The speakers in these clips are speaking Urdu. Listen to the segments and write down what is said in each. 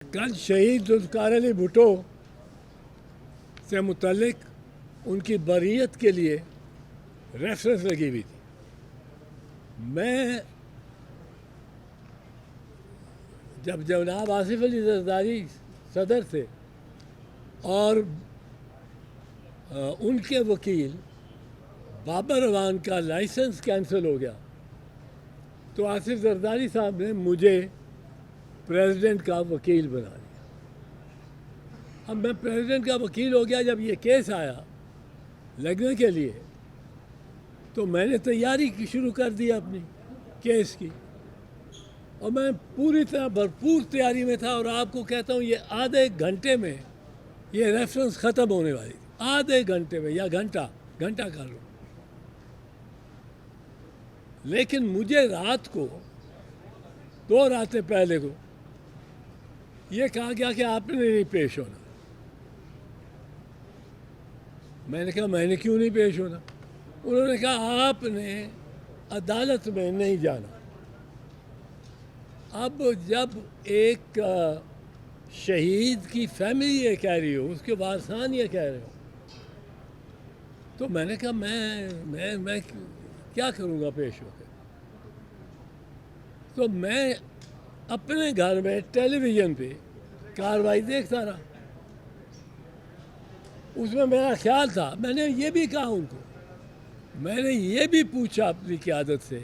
کل شہید ذوالفقار علی بھٹو سے متعلق ان کی بریت کے لیے ریفرنس لگی ہوئی تھی. میں جب جناب آصف علی زرداری صدر تھے اور ان کے وکیل بابر روان کا لائسنس کینسل ہو گیا تو آصف زرداری صاحب نے مجھے پریزیڈنٹ کا وکیل بنا لیا. اب میں پریزیڈنٹ کا وکیل ہو گیا. جب یہ کیس آیا لگنے کے لیے تو میں نے تیاری شروع کر دی اپنی کیس کی, اور میں پوری طرح بھرپور تیاری میں تھا. اور آپ کو کہتا ہوں یہ آدھے گھنٹے میں یہ ریفرنس ختم ہونے والی تھی, آدھے گھنٹے میں یا گھنٹہ کر لو. لیکن مجھے رات کو 2 راتیں پہلے کو یہ کہا گیا کہ آپ نے نہیں پیش ہونا. میں نے کہا میں نے کیوں نہیں پیش ہونا؟ انہوں نے کہا آپ نے عدالت میں نہیں جانا. اب جب ایک شہید کی فیملی یہ کہہ رہی ہو, اس کے وارثان یہ کہہ رہے ہو, تو میں نے کہا میں کیا کروں گا پیش ہو کے. تو میں اپنے گھر میں ٹیلی ویژن پہ کارروائی دیکھتا رہا. اس میں میرا خیال تھا, میں نے یہ بھی کہا ان کو, میں نے یہ بھی پوچھا اپنی قیادت سے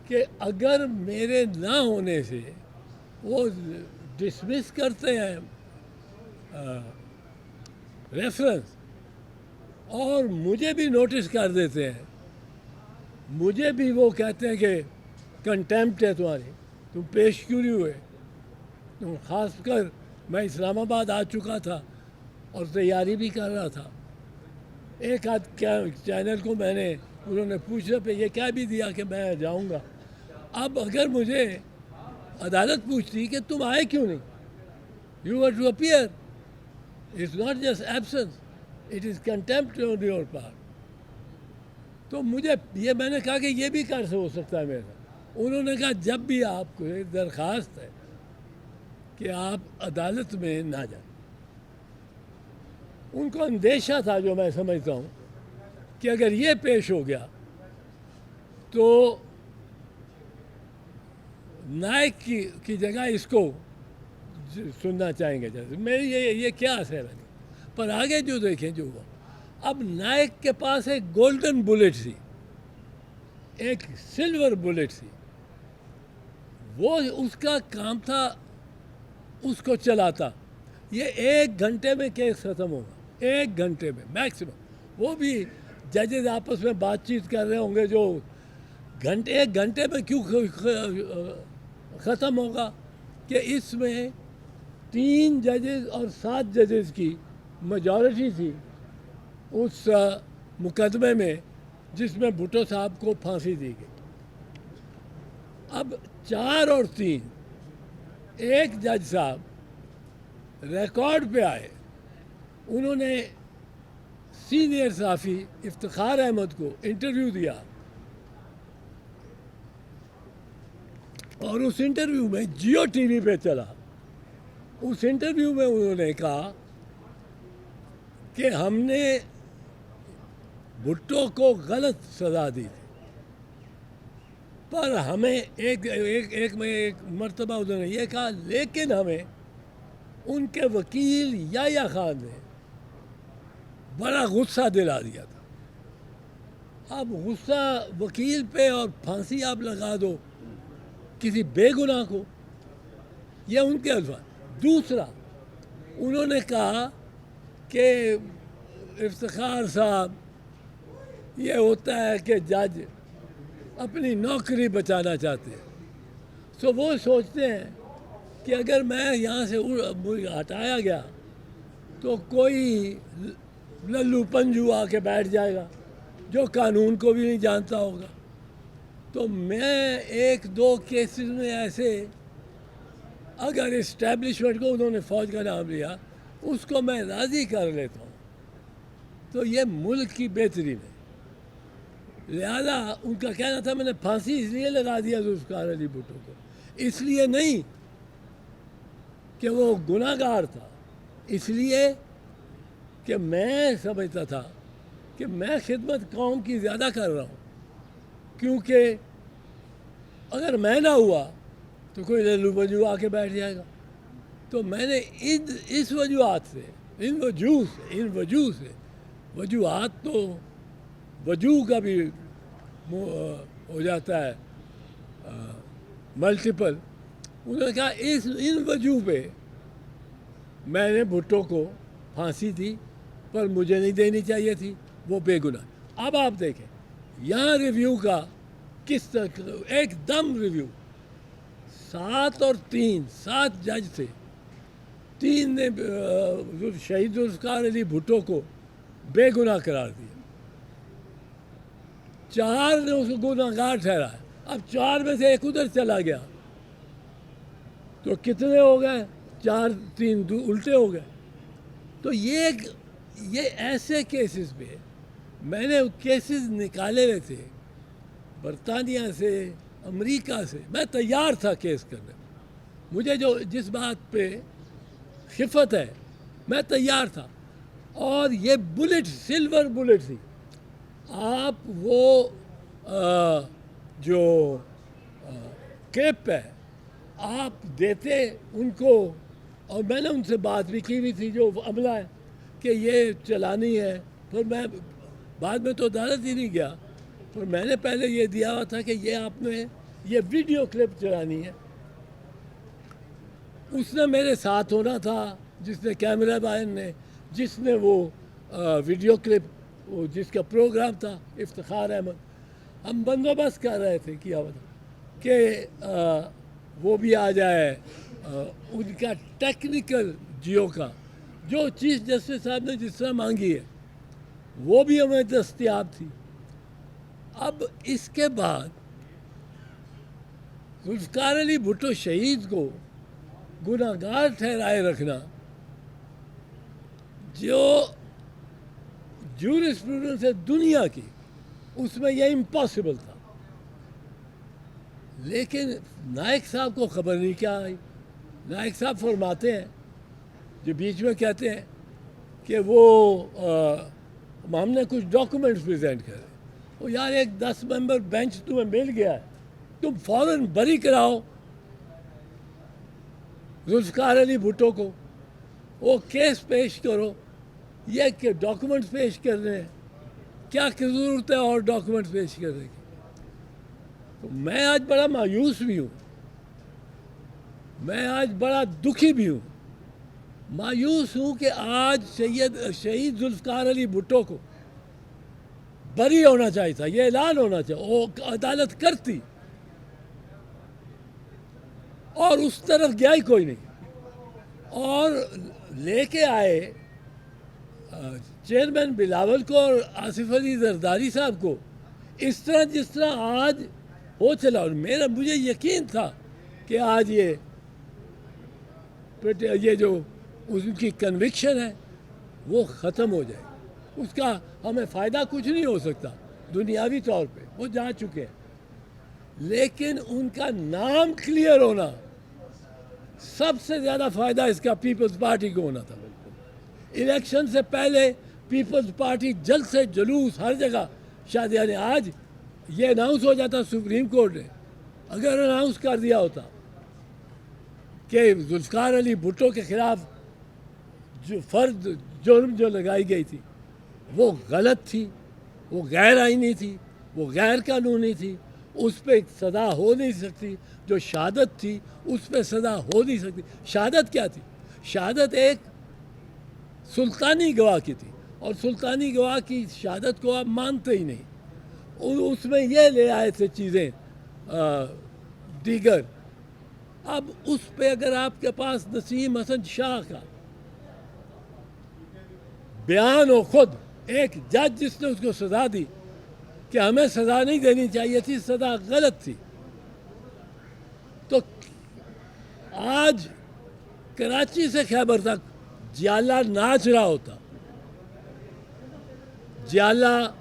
کہ اگر میرے نہ ہونے سے وہ ڈسمس کرتے ہیں ریفرنس اور مجھے بھی نوٹس کر دیتے ہیں, مجھے بھی وہ کہتے ہیں کہ کنٹیمپٹ ہے تمہاری, تم پیش کیوں نہیں ہوئے. تم خاص کر میں اسلام آباد آ چکا تھا اور تیاری بھی کر رہا تھا. ایک آدھ چینل کو میں نے انہوں نے پوچھنے پہ یہ کہہ بھی دیا کہ میں جاؤں گا. اب اگر مجھے عدالت پوچھتی کہ تم آئے کیوں نہیں, you are to appear, it's not just absence, it is contempt on your part. تو مجھے یہ میں نے کہا کہ یہ بھی کر ہو سکتا ہے میرا. انہوں نے کہا جب بھی آپ کو درخواست ہے کہ آپ عدالت میں نہ جائیں. ان کو اندیشہ تھا, جو میں سمجھتا ہوں, کہ اگر یہ پیش ہو گیا تو نائک کی جگہ اس کو سننا چاہیں گے. جیسے میری یہ کیا اثر ہے, پر آگے جو دیکھیں جو ہوا. اب نائک کے پاس ایک گولڈن بلیٹ تھی, ایک سلور بلیٹ تھی, وہ اس کا کام تھا اس کو چلاتا. یہ 1 گھنٹے میں کیس ختم ہوگا, 1 گھنٹے میں میکسیمم. وہ بھی ججز آپس میں بات چیت کر رہے ہوں گے, جو 1 گھنٹے میں کیوں ختم ہوگا کہ اس میں 3 ججز اور 7 ججز کی میجورٹی تھی اس مقدمے میں جس میں بھٹو صاحب کو پھانسی دی گئی. اب 4 اور 3 ایک جج صاحب ریکارڈ پہ آئے, انہوں نے سینئر صحافی افتخار احمد کو انٹرویو دیا, اور اس انٹرویو میں جیو ٹی وی پہ چلا. اس انٹرویو میں انہوں نے کہا کہ ہم نے بھٹو کو غلط سزا دی تھی, پر ہمیں ایک مرتبہ انہوں نے یہ کہا لیکن ہمیں ان کے وکیل یا خان نے بڑا غصہ دلا دیا تھا. اب غصہ وکیل پہ اور پھانسی آپ لگا دو کسی بے گناہ کو, یہ ان کے الفاظ. دوسرا انہوں نے کہا کہ افتخار صاحب یہ ہوتا ہے کہ جج اپنی نوکری بچانا چاہتے ہیں, سو وہ سوچتے ہیں کہ اگر میں یہاں سے ہٹایا گیا تو کوئی للو پنجو آ کے بیٹھ جائے گا جو قانون کو بھی نہیں جانتا ہوگا. تو میں 1-2 کیسز میں ایسے اگر اسٹیبلشمنٹ کو, انہوں نے فوج کا نام لیا, اس کو میں راضی کر لیتا ہوں تو یہ ملک کی بہتری میں. لہذا ان کا کہنا تھا میں نے پھانسی اس لیے لگا دیا ذوالفقار علی بھٹو کو, اس لیے نہیں کہ وہ گناہ گار تھا، اس لیے کہ میں سمجھتا تھا کہ میں خدمت قوم کی زیادہ کر رہا ہوں، کیونکہ اگر میں نہ ہوا تو کوئی للو بجو آ کے بیٹھ جائے گا. تو میں نے اس وجوہات سے، ان وجوہ سے وجوہات تو وجوہ کا بھی ہو جاتا ہے ملٹیپل. انہوں نے کہا ان وجوہ پہ میں نے بھٹو کو پھانسی دی، پر مجھے نہیں دینی چاہیے تھی، وہ بے گناہ. اب آپ دیکھیں یہاں ریویو کا کس طرح ایک دم ریویو 7 اور 7 جج تھے، 3 نے شہید ذوالفقار علی بھٹو کو بے گناہ قرار دیا، 4 نے اس کو گناہ گار ٹھہرایا. اب 4 میں سے ایک ادھر چلا گیا تو کتنے ہو گئے؟ 4 3 الٹے ہو گئے. تو یہ ایسے کیسز پہ میں نے کیسز نکالے ہوئے تھے برطانیہ سے، امریکہ سے. میں تیار تھا کیس کرنے، مجھے جس بات پہ خفت ہے میں تیار تھا. اور یہ بلٹ سلور بلٹ تھی. آپ وہ جو کلپ ہے آپ دیتے ان کو، اور میں نے ان سے بات بھی کی ہوئی تھی جو عملہ ہے کہ یہ چلانی ہے. پھر میں بعد میں تو عدالت ہی نہیں گیا، پر میں نے پہلے یہ دیا ہوا تھا کہ یہ آپ نے یہ ویڈیو کلپ چلانی ہے. اس نے میرے ساتھ ہونا تھا، جس نے کیمرہ مین نے، جس نے وہ ویڈیو کلپ، جس کا پروگرام تھا افتخار احمد. ہم بندوبست کر رہے تھے کیا ہوا تھا کہ وہ بھی آ جائے، ان کا ٹیکنیکل جیو کا جو چیف جسٹس صاحب نے جس طرح مانگی ہے وہ بھی ہمیں دستیاب تھی. اب اس کے بعد ذوالفقار علی بھٹو شہید کو گناہ گار ٹھہرائے رکھنا جو جورسپروڈنس ہے دنیا کی، اس میں یہ امپاسبل تھا. لیکن نائک صاحب کو خبر نہیں کیا آئی. نائک صاحب فرماتے ہیں، جو بیچ میں کہتے ہیں کہ وہ ہم نے کچھ ڈاکومنٹس پریزنٹ کرے. وہ یار ایک 10 ممبر بینچ تمہیں مل گیا ہے، تم فوراً بری کراؤ ذوالفقار علی بھٹو کو، وہ کیس پیش کرو. یہ کہ ڈاکومنٹس پیش کر رہے ہیں، کیا ضرورت ہے اور ڈاکومنٹس پیش کرنے کی؟ تو میں آج بڑا مایوس بھی ہوں، میں آج بڑا دکھی بھی ہوں. مایوس ہوں کہ آج شہید ذوالفقار علی بھٹو کو بری ہونا چاہیے تھا، یہ اعلان ہونا چاہیے، وہ عدالت کرتی، اور اس طرف گیا ہی کوئی نہیں. اور لے کے آئے چیئرمین بلاول کو اور آصف علی زرداری صاحب کو اس طرح جس طرح آج ہو چلا. اور مجھے یقین تھا کہ آج یہ جو ان کی کنوکشن ہے وہ ختم ہو جائے. اس کا ہمیں فائدہ کچھ نہیں ہو سکتا دنیاوی طور پہ، وہ جا چکے ہیں. لیکن ان کا نام کلیئر ہونا، سب سے زیادہ فائدہ اس کا پیپلز پارٹی کو ہونا تھا. الیکشن سے پہلے پیپلز پارٹی جلد سے جلوس ہر جگہ شادیاں. آج یہ اناؤنس ہو جاتا سپریم کورٹ نے، اگر اناؤنس کر دیا ہوتا کہ ذوالفقار علی بھٹو کے خلاف جو جرم جو لگائی گئی تھی وہ غلط تھی، وہ غیر آئینی تھی، وہ غیر قانونی تھی، اس پہ سزا ہو نہیں سکتی. جو شہادت تھی اس پہ سزا ہو نہیں سکتی. شہادت کیا تھی؟ شہادت ایک سلطانی گواہ کی تھی، اور سلطانی گواہ کی شہادت کو آپ مانتے ہی نہیں. اس میں یہ لے آئے تھے چیزیں دیگر. اب اس پہ اگر آپ کے پاس نسیم حسن شاہ کا بیان ہو، خود ایک جج جس نے اس کو سزا دی کہ ہمیں سزا نہیں دینی چاہیے تھی، سزا غلط تھی، تو آج کراچی سے خیبر تک جیالہ ناچ رہا ہوتا، جیالہ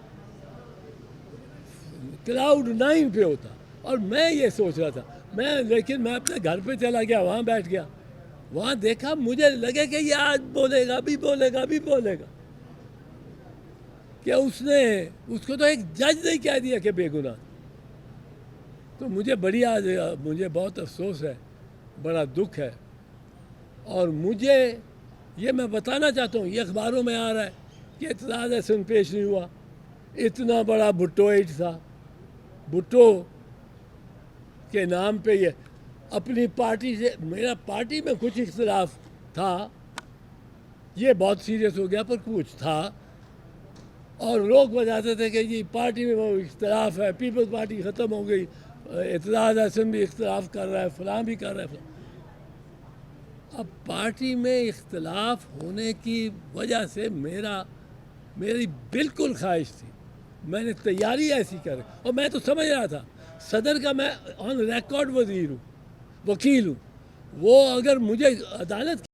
کلاؤڈ 9 پہ ہوتا. اور میں یہ سوچ رہا تھا، لیکن میں اپنے گھر پہ چلا گیا، وہاں بیٹھ گیا. وہاں دیکھا مجھے لگے کہ یہ آج بولے گا بھی بولے گا بھی بولے گا کہ اس کو تو ایک جج نے کہہ دیا کہ بے گناہ. تو مجھے مجھے بہت افسوس ہے, بڑا دکھ ہے, اور مجھے یہ میں بتانا چاہتا ہوں, یہ اخباروں میں آ رہا ہے کہ اتزاز احسن پیش نہیں ہوا. اتنا بڑا بھٹو ایٹ تھا, بھٹو کے نام پہ یہ اپنی پارٹی سے, میرا پارٹی میں کچھ اختلاف تھا, یہ بہت سیریس ہو گیا, پر کچھ تھا, اور لوگ بتاتے تھے کہ جی پارٹی میں وہ اختلاف ہے, پیپلز پارٹی ختم ہو گئی, اتزاز احسن بھی اختلاف کر رہا ہے, فلاں بھی کر رہا ہے. اب پارٹی میں اختلاف ہونے کی وجہ سے میری بالکل خواہش تھی, میں نے تیاری ایسی کر, اور میں تو سمجھ رہا تھا صدر کا میں آن ریکارڈ وکیل ہوں, وہ اگر مجھے عدالت